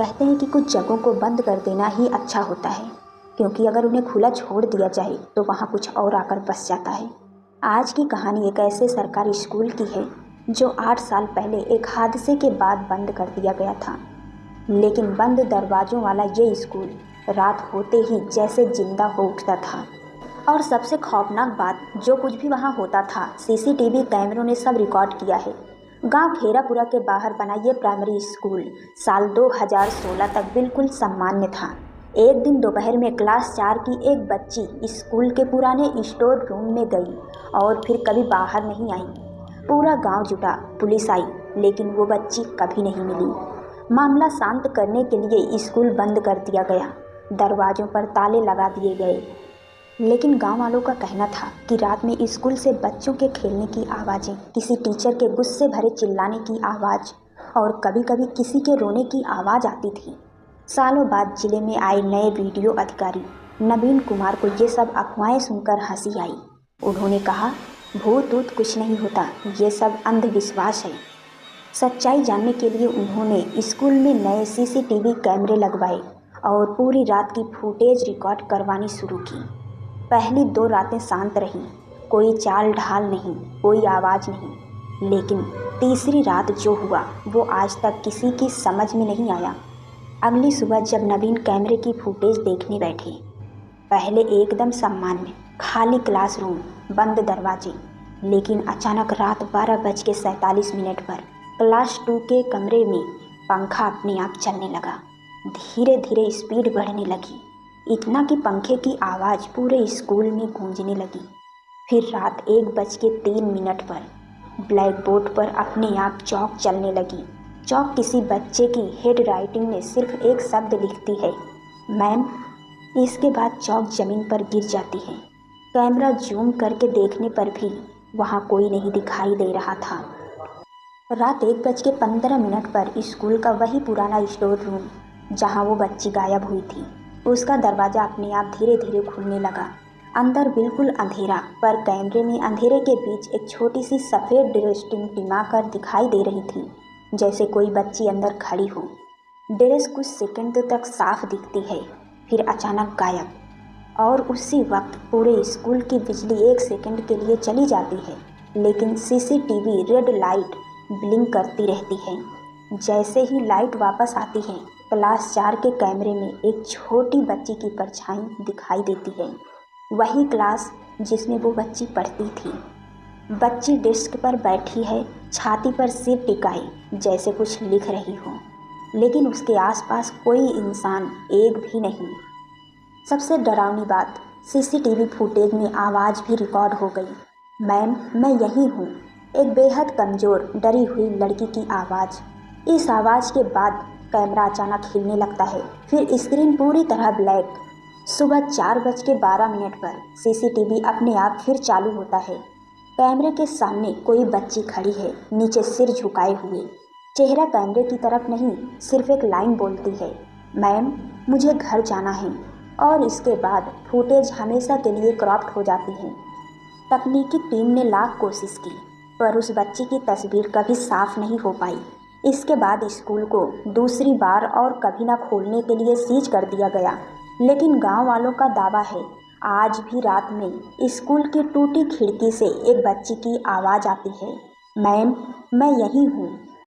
कहते हैं कि कुछ जगहों को बंद कर देना ही अच्छा होता है, क्योंकि अगर उन्हें खुला छोड़ दिया जाए तो वहाँ कुछ और आकर बस जाता है। आज की कहानी एक ऐसे सरकारी स्कूल की है जो 8 साल पहले एक हादसे के बाद बंद कर दिया गया था। लेकिन बंद दरवाज़ों वाला ये स्कूल रात होते ही जैसे जिंदा हो उठता था। और सबसे खौफनाक बात, जो कुछ भी वहाँ होता था सीसीटीवी कैमरों ने सब रिकॉर्ड किया है। गांव खेरापुरा के बाहर बना ये प्राइमरी स्कूल साल 2016 तक बिल्कुल सामान्य था। एक दिन दोपहर में क्लास 4 की एक बच्ची स्कूल के पुराने स्टोर रूम में गई और फिर कभी बाहर नहीं आई। पूरा गांव जुटा, पुलिस आई, लेकिन वो बच्ची कभी नहीं मिली। मामला शांत करने के लिए स्कूल बंद कर दिया गया, दरवाजों पर ताले लगा दिए गए। लेकिन गांव वालों का कहना था कि रात में स्कूल से बच्चों के खेलने की आवाज़ें, किसी टीचर के गुस्से भरे चिल्लाने की आवाज़ और कभी कभी किसी के रोने की आवाज़ आती थी। सालों बाद जिले में आए नए वीडियो अधिकारी नवीन कुमार को ये सब अफवाहें सुनकर हंसी आई। उन्होंने कहा, भूत ऊत कुछ नहीं होता, ये सब अंधविश्वास है। सच्चाई जानने के लिए उन्होंने स्कूल में नए सीसीटीवी कैमरे लगवाए और पूरी रात की फुटेज रिकॉर्ड करवानी शुरू की। पहली 2 रातें शांत रहीं, कोई चाल ढाल नहीं, कोई आवाज़ नहीं। लेकिन तीसरी रात जो हुआ वो आज तक किसी की समझ में नहीं आया। अगली सुबह जब नवीन कैमरे की फुटेज देखने बैठे, पहले एकदम सामान्य, खाली क्लासरूम, बंद दरवाजे। लेकिन अचानक रात 12:47 पर क्लास 2 के कमरे में पंखा अपने आप चलने लगा। धीरे धीरे स्पीड बढ़ने लगी, इतना कि पंखे की आवाज़ पूरे स्कूल में गूंजने लगी। फिर रात 1:03 पर ब्लैक बोर्ड पर अपने आप चौक चलने लगी। चौक किसी बच्चे की हेड राइटिंग में सिर्फ एक शब्द लिखती है, मैम। इसके बाद चौक ज़मीन पर गिर जाती है। कैमरा जूम करके देखने पर भी वहाँ कोई नहीं दिखाई दे रहा था। रात 1:15 पर स्कूल का वही पुराना स्टोर रूम जहाँ वो बच्ची गायब हुई थी, उसका दरवाज़ा अपने आप धीरे धीरे खुलने लगा। अंदर बिल्कुल अंधेरा, पर कैमरे में अंधेरे के बीच एक छोटी सी सफ़ेद ड्रेस टिमटिमा कर दिखाई दे रही थी, जैसे कोई बच्ची अंदर खड़ी हो। ड्रेस कुछ सेकंड तक साफ दिखती है, फिर अचानक गायब। और उसी वक्त पूरे स्कूल की बिजली 1 सेकंड के लिए चली जाती है, लेकिन सीसीटीवी रेड लाइट ब्लिंक करती रहती है। जैसे ही लाइट वापस आती है, क्लास 4 के कैमरे में एक छोटी बच्ची की परछाई दिखाई देती है। वही क्लास जिसमें वो बच्ची पढ़ती थी। बच्ची डेस्क पर बैठी है, छाती पर सिर टिकाए, जैसे कुछ लिख रही हो, लेकिन उसके आसपास कोई इंसान एक भी नहीं। सबसे डरावनी बात, सीसीटीवी फुटेज में आवाज़ भी रिकॉर्ड हो गई। मैम, मैं यहीं हूँ। एक बेहद कमज़ोर, डरी हुई लड़की की आवाज़। इस आवाज़ के बाद कैमरा अचानक हिलने लगता है, फिर स्क्रीन पूरी तरह ब्लैक। सुबह 4:12 पर सीसीटीवी अपने आप फिर चालू होता है। कैमरे के सामने कोई बच्ची खड़ी है, नीचे सिर झुकाए हुए। चेहरा कैमरे की तरफ नहीं, सिर्फ एक लाइन बोलती है, मैम, मुझे घर जाना है। और इसके बाद फुटेज हमेशा के लिए क्रॉप्ड हो जाती है। तकनीकी टीम ने लाख कोशिश की, पर उस बच्ची की तस्वीर कभी साफ नहीं हो पाई। इसके बाद स्कूल को दूसरी बार और कभी ना खोलने के लिए सीज कर दिया गया। लेकिन गांव वालों का दावा है, आज भी रात में स्कूल की टूटी खिड़की से एक बच्ची की आवाज़ आती है, मैम, मैं यहीं हूँ।